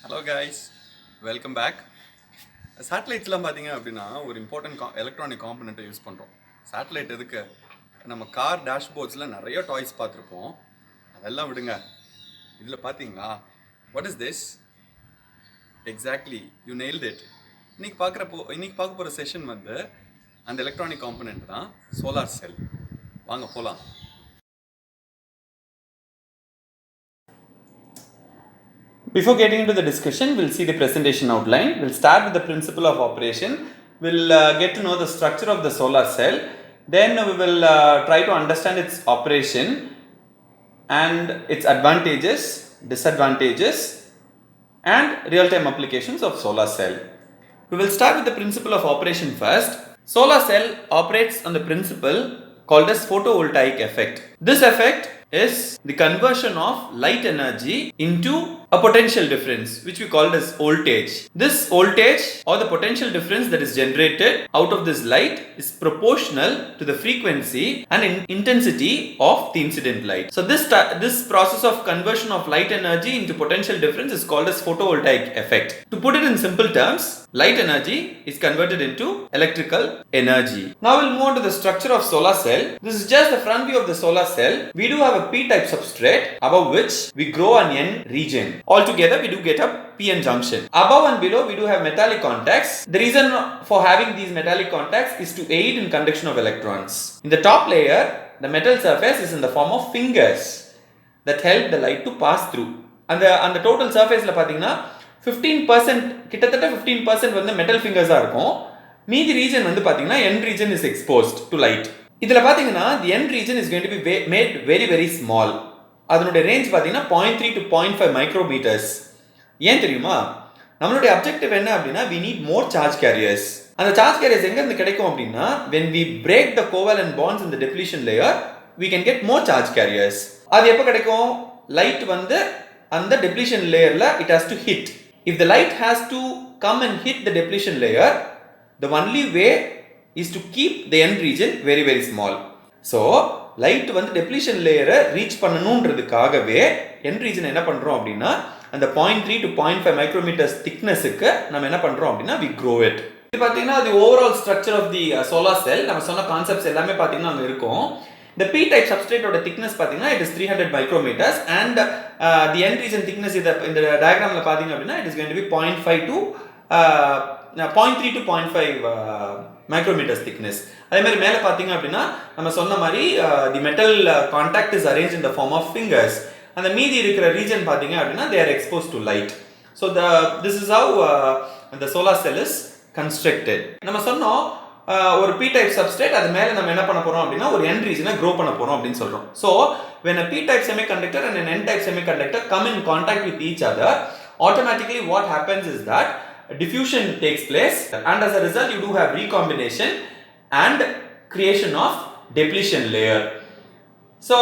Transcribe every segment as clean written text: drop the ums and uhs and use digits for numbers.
Hello guys, welcome back. சேட்டலைட்ஸ்லாம் பார்த்தீங்க அப்படின்னா ஒரு இம்பார்ட்டன்ட் எலக்ட்ரானிக் காம்பனண்ட்டை யூஸ் பண்ணுறோம். சேட்டலைட் எதுக்கு? நம்ம கார் டேஷ்போர்ட்ஸில் நிறைய டாய்ஸ் பார்த்துருப்போம். அதெல்லாம் விடுங்க. இதில் பார்த்தீங்களா? What is this? Exactly, you nailed it. இன்னைக்கு பார்க்க போகிற செஷன் வந்து அந்த எலக்ட்ரானிக் காம்பனண்ட் தான் சோலார் செல். வாங்க போகலாம். Before getting into the discussion, we'll see the presentation outline. We'll start with the principle of operation. We'll get to know the structure of the solar cell. Then we will try to understand its operation and its advantages, disadvantages, and real-time applications of solar cell. We will start with the principle of operation first. Solar cell operates on the principle called as photovoltaic effect. This effect is the conversion of light energy into a potential difference, which we call as voltage. This voltage or the potential difference that is generated out of this light is proportional to the frequency and intensity of the incident light. So this process of conversion of light energy into potential difference is called as photovoltaic effect. To put it in simple terms, light energy is converted into electrical energy. Now we'll move on to the structure of solar cell. This is just the front view of the solar cell. We do have a p-type substrate above which we grow an n region. Altogether we do get a p-n junction. Above and below we do have metallic contacts. The reason for having these metallic contacts is to aid in conduction of electrons. In the top layer, the metal surface is in the form of fingers that help the light to pass through. And the total surface la pathina 15% கிட்டத்தட்ட 15% வந்து metal ஃபிங்கர்ஸா இருக்கும். மீதி region வந்து பாத்தீங்கன்னா n region is exposed to light. இதுல பாத்தீங்கன்னா the n region is going to be made very very small. அதனுடைய range பாத்தீங்கன்னா 0.3 to 0.5 மைக்ரோமீட்டர்ஸ். ஏன் தெரியுமா? நம்மளுடைய அப்ஜெக்டிவ் என்ன அப்படின்னா we need more charge carriers. அந்த சார்ஜ் கேரியர்ஸ் எங்க இருந்து கிடைக்கும் அப்படின்னா when we break the covalent bonds in the depletion layer we can get more charge carriers. அது எப்ப கிடைக்கும்? லைட் வந்து அந்த depletion layerல it has to hit. If the light has to come and hit the depletion layer, the only way is to keep the n region very very small. So light வந்து depletion layer reach பண்ணனும்ன்றதுக்காகவே n region என்ன பண்றோம் அப்படினா அந்த 0.3 to 0.5 micrometers thickness-க்கு நம்ம என்ன பண்றோம் அப்படினா we grow it. இது பாத்தீங்கன்னா the overall structure of the solar cell நம்ம சொன்ன கான்செப்ட்ஸ் எல்லாமே பாத்தீங்கன்னா அங்க இருக்கும். The p-type substrate ஓட thickness பாத்தீங்கன்னா it is 300 micrometers and the n region thickness இந்த diagramல பாத்தீங்க அப்படினா it is going to be 0.5 to 0.3 to 0.5 micrometers thickness. அதே மாதிரி மேலே பார்த்தீங்க அப்படின்னா நம்ம சொன்ன மாதிரி the metal contact is arranged in the form of fingers. அந்த மீதி இருக்கிற region பார்த்தீங்க அப்படின்னா they are exposed to light. So this is how the solar cell is constructed. நம்ம சொன்னோம் ஒரு p-type substrate அது மேலே நம்ம என்ன பண்ண போறோம் அப்படின்னா ஒரு n region grow பண்ண போறோம் அப்படின்னு சொல்றோம். So when a p-type semiconductor and an n-type semiconductor come in contact with each other, automatically what happens is that diffusion takes place and as a result you do have recombination and creation of depletion layer. So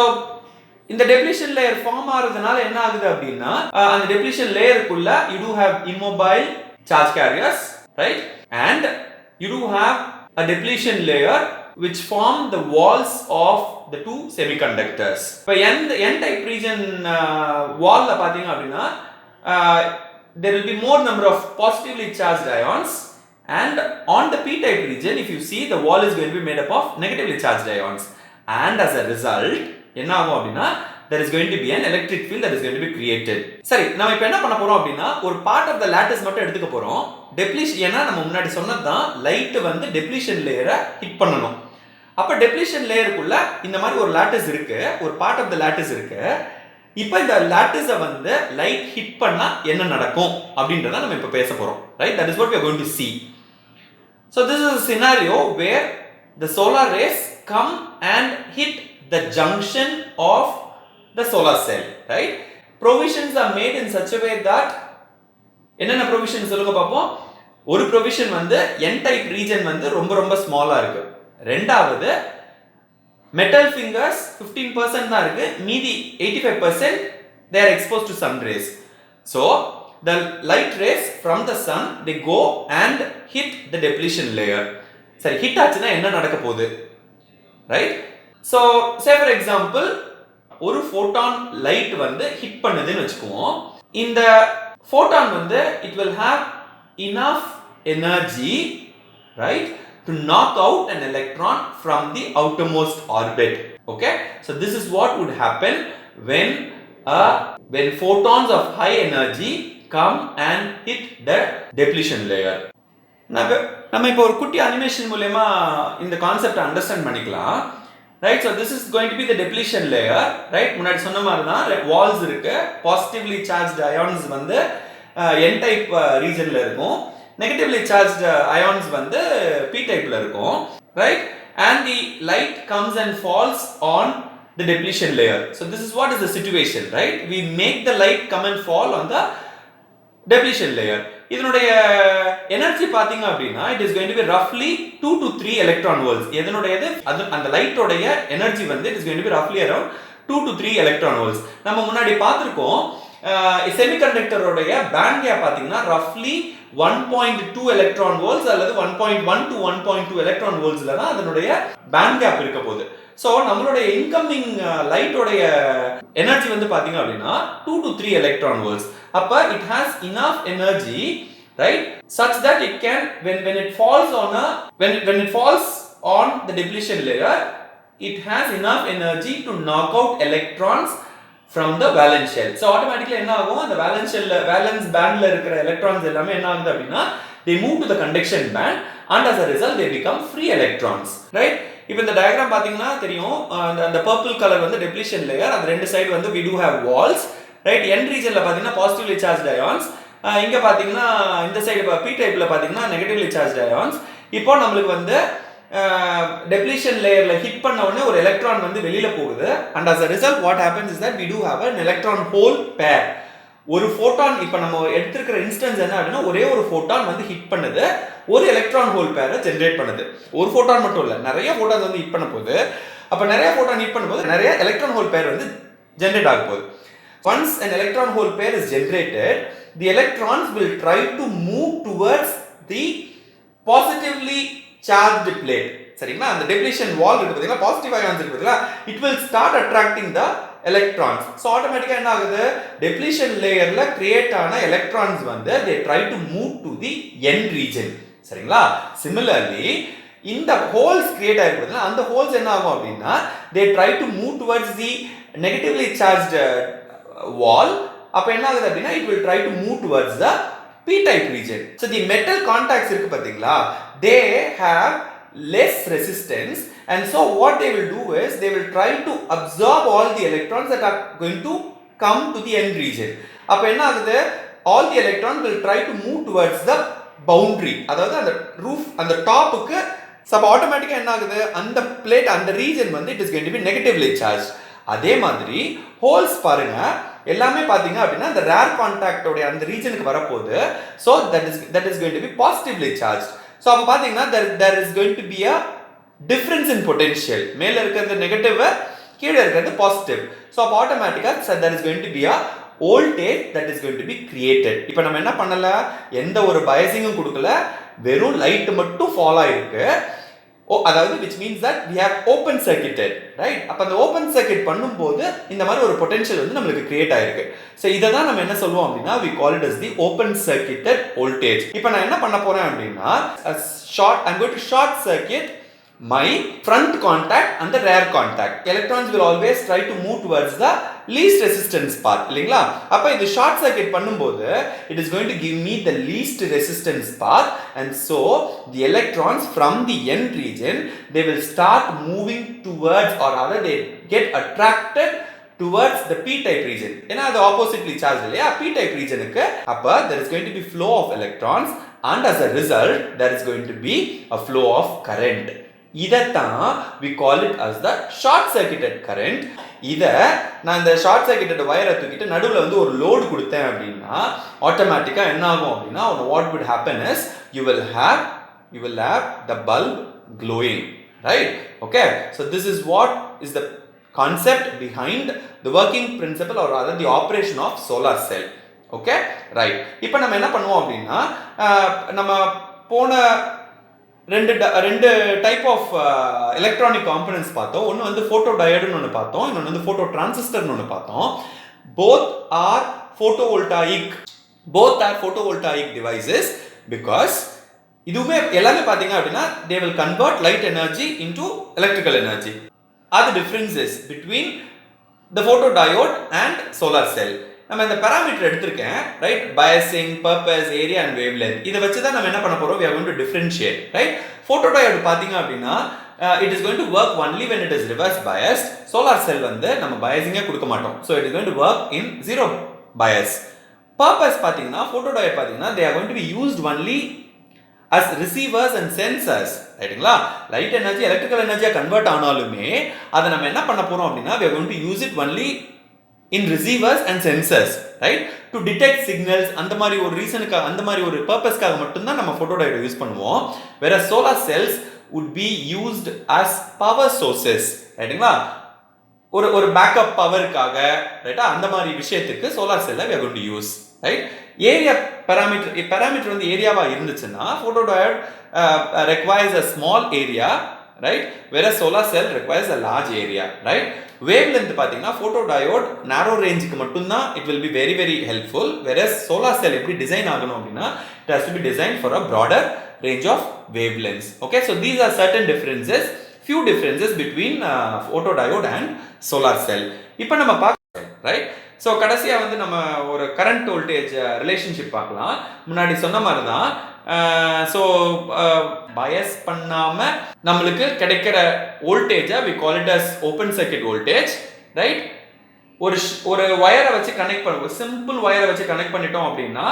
இந்த depletion layer form ஆறதுனால என்ன ஆகுது அப்படின்னா அந்த depletion layer குள்ள you do have immobile charge carriers, right? And you do have a depletion layer which form the walls of the two semiconductors. இப்போ n type region wall ல பாத்தீங்க அப்படின்னா there will be more number of positively charged ions and on the p-type region if you see the wall is going to be made up of negatively charged ions and as a result என்ன ஆகும் அப்படின்னா there is going to be an electric field that is going to be created. சரி நாம இப்போ என்ன பண்ண போறோம் அப்படின்னா ஒரு part of the lattice மட்டும் எடுத்துக்க போறோம். depletion ஏன்னா நம்ம முன்னாடி சொன்னதுதான் லைட் வந்து depletion லேயரை ஹிட் பண்ணணும். அப்ப depletion லேயருக்குள்ள இந்த மாதிரி ஒரு lattice இருக்கு, ஒரு part of the lattice இருக்கு. இப்போ இந்த lattice வந்து லைட் ஹிட் பண்ணா என்ன நடக்கும் அப்படின்றத நம்ம இப்போ பேச போறோம். Right? That is what we are going to see. So this is a scenario where the solar rays come and hit the junction of the solar cell, right? Provisions are made in such a way that என்னென்ன provisions சொல்லுங்க பாப்போம். ஒரு provision வந்து n type region வந்து ரொம்ப ரொம்ப ஸ்மாலா இருக்கு. ரெண்டாவது metal fingers 15% தான் இருக்கு, மீதி 85% they are exposed to sun rays. So the light rays from the sun they go and hit the depletion layer. சரி ஹிட் ஆச்சுன்னா என்ன நடக்க போகுது, right? So say for example ஒரு photon light வந்து ஹிட் பண்ணுதுன்னு வெச்சுக்குவோம். இந்த photon வந்து it will have enough energy, right, to knock out an electron from the outermost orbit. Okay, so this is what would happen when photons of high energy come and hit the depletion layer. நம்ம இப்போ ஒரு குட்டி animation மூலமா இந்த concept understand பண்ணிக்கலாம். Right, so this is going to be the depletion layer. Right, முன்னாடி சொன்ன மாதிரி தான் வால்ஸ் இருக்கு. பாசிட்டிவ்லி சார்ஜ்டு அயான்ஸ் வந்து n டைப் ரீஜன்ல இருக்கும். நெகட்டிவ்லி சார்ஜ்டு அயான்ஸ் வந்து p டைப்ல இருக்கும். Right, and the light comes and falls on the depletion layer. So this is what is the situation, right? We make the light come and fall on the depletion layer. இதனுடைய energy பாத்தீங்க அப்படின்னா it is going to be roughly 2 to 3 electron volts. எதனுடையது அந்த லைட்டோடைய energy வந்து it is going to be roughly around 2 to 3 electron volts. நம்ம முன்னாடி பார்த்திருக்கோம் செமிகண்டக்டரோடைய band gap பாத்தீங்கன்னா roughly 1.2 electron volts அல்லது 1.1 to 1.2 electron voltsல தான் அதனுடைய பேண்ட் கேப் இருக்க போகுது. So நம்மளுடைய இன்கமிங் லைட்டோடைய எனர்ஜி வந்து பாத்தீங்க அப்படின்னா 2 to 3 electron volts. அப்ப it has enough energy, right, such that it can when it falls on when it falls on the depletion layer, it has enough energy to knock out electrons from the valence shell. So automatically என்ன ஆகும், அந்த valence shell valence bandல இருக்கிற electrons எல்லாமே என்ன ஆகுது அப்படின்னா they move to the conduction band and as a result they become free electrons, right? இப்போ இந்த டயகிராம் பாத்தீங்கன்னா தெரியும், அந்த பர்பிள் கலர் வந்து depletion layer, அந்த ரெண்டு சைடு வந்து we do have walls, right? n ரீஜன்ல பாத்தீங்கன்னா பாசிட்டிவ்லி சார்ஜ்டு அயான்ஸ், இங்க பாத்தீங்கன்னா இந்த சைடு p டைப்ல பாத்தீங்கன்னா நெகட்டிவ்லி சார்ஜ்டு அயான்ஸ். இப்போ நமக்கு வந்து depletion layerல ஹிட் பண்ண உடனே ஒரு எலக்ட்ரான் வந்து வெளியில போகுது and as a result what happens is that we do have an electron hole pair. ஒரு ஃபோட்டான் இப்போ நம்ம எடுத்துக்கிற இன்ஸ்டன்ஸ் என்ன அப்படின்னா ஒரே ஒரு ஃபோட்டான் வந்து ஹிட் பண்ணுது, ஒரு எலக்ட்ரான் ஹோல் பேரை ஜென்ரேட் பண்ணுது. ஒரு ஃபோட்டான் மட்டும் இல்லை, நிறைய ஃபோட்டான் வந்து ஹிட் பண்ண போகுது. அப்போ நிறைய ஃபோட்டான் ஹிட் பண்ணும்போது நிறைய எலக்ட்ரான் ஹோல் பேர் வந்து ஜென்ரேட் ஆக போகுது. Once an electron hole pair is generated, the electrons will try to move towards the positively charged plate. சரிங்களா, அந்த depletion wall இருக்கு பாத்தீங்களா, பாசிட்டிவ் அயான்ஸ் இருக்கு பாத்தீங்களா, it will start attracting the electrons. So automatically என்ன ஆகுது, depletion layerல கிரியேட் ஆன electrons வந்து they try to move to the n region. சரிங்களா, similarly இந்த holes கிரியேட் ஆயிருக்கு, அந்த holes என்ன ஆகும் அப்படின்னா they try to move towards the negatively charged wall. அப்ப என்ன ஆகுது அப்படின்னா it will try to move towards the p type region. So the metal contacts இருக்கு பாத்தீங்களா, they have less resistance and so what they will do is they will try to absorb all the electrons that are going to come to the n region. அப்ப என்ன ஆகுது, all the electrons will try to move towards the boundary, அதாவது அந்த roof அந்த டாப்புக்கு. Sub ஆட்டோமேட்டிக்கா என்ன ஆகுது, அந்த பிளேட் அந்த ரீஜன் வந்து it is going to be negatively charged. அதே மாதிரி ஹோல்ஸ் பாருங்க, எல்லாமே பாத்தீங்க அப்படின்னா அந்த ரேர் கான்டாக்ட் உடைய அந்த ரீஜனுக்கு வரப்போகுது. so that is going to be positively charged. so அப்ப பாத்தீங்கன்னா there is going to be a difference in potential. மேல இருக்கிறது நெகட்டிவ், கீழே இருக்கிறது பாசிட்டிவ். so அப்ப ஆட்டோமேட்டிக்கா there is going to be a voltage that is going to be created. இப்போ நம்ம என்ன பண்ணல, எந்த ஒரு பயாசிங்கும் கொடுக்கல, வெறும் லைட் மட்டும் ஃபாலோ ஆயிருக்கு. அதாவது which means that we have open circuited, right? அப்ப அந்த ஓபன் சர்க்யூட் பண்ணும்போது இந்த மாதிரி ஒரு பொட்டன்ஷியல் வந்து நமக்கு கிரியேட் ஆயிருக்கு. சோ இத தான் நம்ம என்ன சொல்லுவோம் அப்படினா we call it as the open circuited voltage. இப்போ நான் என்ன பண்ண போறேன் அப்படினா I'm going to short circuit my front contact and the rear contact. Electrons will always try to move towards the least resistance path, இல்லீங்களா? அப்ப இது short circuit பண்ணும்போது it is going to give me the least resistance path and so the electrons from the n region they will start moving towards or rather they get attracted towards the p type region. ஏனா அது oppositely charged இல்லையா, p type regionக்கு. அப்ப there is going to be flow of electrons and as a result there is going to be a flow of current. இதத்தான் we call it as the short circuited current. இத நான் இந்த short circuited வயரை தூக்கிட்டு நடுவுல வந்து ஒரு load கொடுத்தேன் அப்படின்னா ஆட்டோமேட்டிக்கா என்ன ஆகும் அப்படின்னா what would happen is you will have the bulb glowing, right? Okay, so this is what is the concept behind the working principle or rather the operation of solar cell. Okay, right? இப்போ நம்ம என்ன பண்ணுவோம் அப்படின்னா நம்ம போன ரெண்டு type of electronic components பார்த்தோம். ஒன்று வந்து ஃபோட்டோடயோடுன்னு ஒன்று பார்த்தோம், இன்னொன்று வந்து ஃபோட்டோ டிரான்சிஸ்டர்னு ஒன்று பார்த்தோம். Both are photovoltaic, both are photovoltaic devices because இதுவுமே எல்லாமே பாத்தீங்க அப்படின்னா they will convert light energy into electrical energy. Are the differences between the photodiode and solar cell? நம்ம இந்த பாராமீட்டர் எடுத்திருக்கேன், right? biasing, purpose, area and wavelength. இத வச்சு தான் நம்ம என்ன பண்ண போறோம்? We are going to differentiate, right? photodiode பாத்தீங்க அப்படின்னா it is going to work only when it is reverse biased. solar cell வந்து நம்ம biasing கொடுக்க மாட்டோம், so it is going to work in zero bias. purpose பாத்தீங்கன்னா photodiode பாத்தீங்கன்னா they are going to be used only as receivers and sensors, ரைட்டுங்களா? Light energy electrical எனர்ஜியா convert ஆனாலுமே அதை நம்ம என்ன பண்ண போறோம் அப்படின்னா we are going to use it only in receivers and sensors, right? to detect signals. அந்த மாதிரி ஒரு ரீசனுக்கு, அந்த மாதிரி ஒரு பர்பஸ்க்காக மட்டும் தான் நம்ம photodiode யூஸ் பண்ணுவோம். whereas solar cells would be used as power sources, ரைட்டுங்களா? ஒரு பேக்கப் பவருக்காக, ரைட்டா? அந்த மாதிரி விஷயத்துக்கு solar cell we are going to use, right? Area parameter வந்து ஏரியாவா இருந்துச்சுன்னா photodiode requires a small area, right? whereas solar cell requires a large area, right? wavelength பாத்தீங்கன்னா photodiode narrow rangeக்கு மட்டும் தான் it will be very very helpful, whereas solar cell எப்படி design ஆகணும் அப்படின்னா it has to be designed for a broader range of wavelengths. Okay, so these are certain differences, few differences between photodiode and solar cell. இப்போ நம்ம பார்க்கலாம், right? So கடைசியாக வந்து நம்ம ஒரு கரண்ட் வோல்டேஜ் ரிலேஷன்ஷிப் பார்க்கலாம். முன்னாடி சொன்ன மாதிரி தான், ஸோ பயஸ் பண்ணாமல் நம்மளுக்கு கிடைக்கிற வோல்டேஜை we call it as open circuit voltage, right? ஒரு வயரை வச்சு கனெக்ட் பண்ண, சிம்பிள் வயரை வச்சு கனெக்ட் பண்ணிட்டோம் அப்படின்னா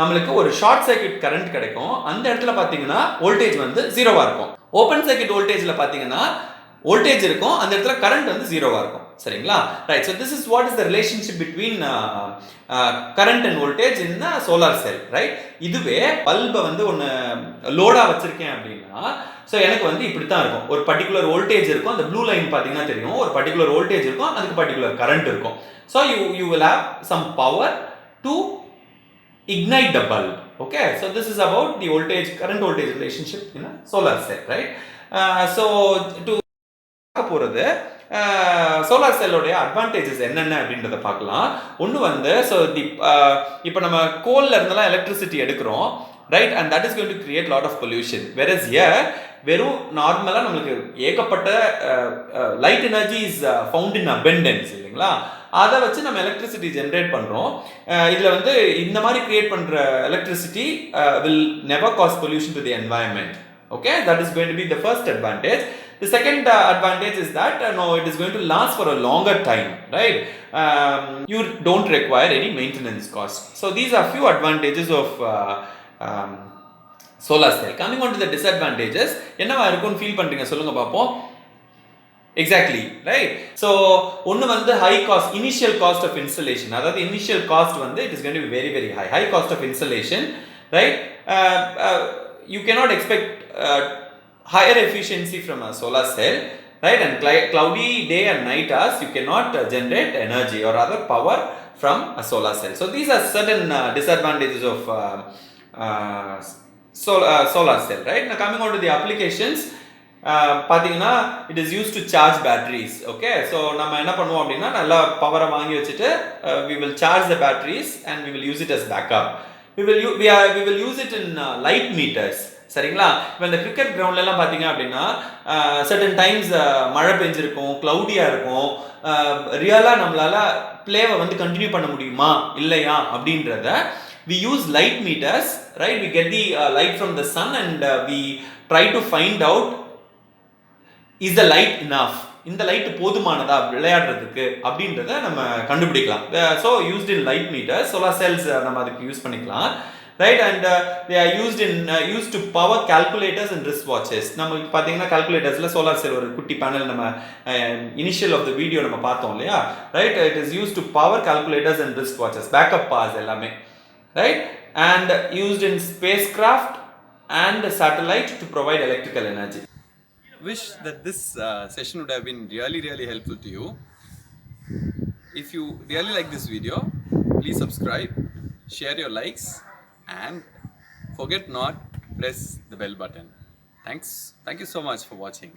நம்மளுக்கு ஒரு ஷார்ட் சர்க்யூட் கரண்ட் கிடைக்கும். அந்த இடத்துல பார்த்தீங்கன்னா வோல்டேஜ் வந்து ஜீரோவாக இருக்கும். ஓப்பன் சர்க்யூட் வோல்டேஜில் பார்த்தீங்கன்னா வோல்டேஜ் இருக்கும், அந்த இடத்துல கரண்ட் வந்து ஜீரோவாக இருக்கும், சரிங்களா? Right. So this is what is the relationship between current and voltage in solar cell, right? இதுவே பல்பை வந்து ஒன்று லோடாக வச்சிருக்கேன் அப்படின்னா, ஸோ எனக்கு வந்து இப்படி தான் இருக்கும். ஒரு பர்டிகுலர் வோல்டேஜ் இருக்கும், அந்த ப்ளூ லைன் பார்த்தீங்கன்னா தெரியும், ஒரு பர்டிகுலர் வோல்டேஜ் இருக்கும், அதுக்கு பர்டிகுலர் கரண்ட் இருக்கும். So you will have some power to ignite the bulb. Okay, so this is about the current voltage relationship in a solar cell, right? So to போறது solar செல்லோடைய advantages என்னென்ன அப்படின்றத பார்க்கலாம். ஒன்று வந்து, so இப்போ நம்ம கோல்ல இருந்தெல்லாம் எலக்ட்ரிசிட்டி எடுக்கிறோம், right? And that is going to create lot of pollution. Whereas here வெறும் நார்மலாக நம்மளுக்கு ஏகப்பட்ட light energy is found in abundance, இல்லைங்களா? அதை வச்சு நம்ம எலக்ட்ரிசிட்டி ஜென்ரேட் பண்ணுறோம். இதில் வந்து இந்த மாதிரி கிரியேட் பண்ணுற electricity will never cause pollution to the environment. Okay, that is going to be the first advantage. The second advantage is that no, it is going to last for a longer time, right? You don't require any maintenance cost. So these are few advantages of solar cell. Coming on to the disadvantages, என்னவா இருக்கும்னு feel பண்றீங்க சொல்லுங்க பாப்போம். Exactly, right? So ஒன்னு வந்து high cost, initial cost of installation. அதாவது initial cost வந்து it is going to be very very high cost of installation, right? You cannot expect higher efficiency from a solar cell, right? And cloudy day and night hours you cannot generate energy or other power from a solar cell. So these are certain disadvantages of solar cell, right? Now coming on to the applications, பாத்தீங்கன்னா it is used to charge batteries. Okay, so நம்ம என்ன பண்ணுவோம் அப்படின்னா நல்லா பவரை வாங்கி வச்சுட்டு we will charge the batteries and we will use it as backup. we will use it in light meters, சரிங்களா? இப்போ இந்த கிரிக்கெட் கிரவுண்ட்ல எல்லாம் பாத்தீங்க அப்படின்னா certain times மழை பெஞ்சிருக்கும், கிளவுடியா இருக்கும், ரியலா நம்மளால பிளேவை வந்து கண்டினியூ பண்ண முடியுமா இல்லையா அப்படின்றத we use light meters, right? We get the light from the sun and we try to find out, is the light enough? இந்த லைட் போதுமானதா விளையாடுறதுக்கு அப்படின்றத நம்ம கண்டுபிடிக்கலாம். So used in light meter, solar cells நம்ம அதுக்கு யூஸ் பண்ணிக்கலாம், right? And they are used to power calculators and wrist watches. நம்மளுக்கு பார்த்தீங்கன்னா கால்குலேட்டர்ஸில் சோலார் செல் ஒரு குட்டி பேனல் நம்ம இனிஷியல் ஆஃப் த வீடியோ நம்ம பார்த்தோம் இல்லையா, right? It is use to power calculators and wrist watches, backup pass எல்லாமே, right? And used in space craft and satellite to provide electrical energy. Wish that this session would have been really helpful to you. If you really like this video, please subscribe, share your likes, and forget not press the bell button. Thank you so much for watching.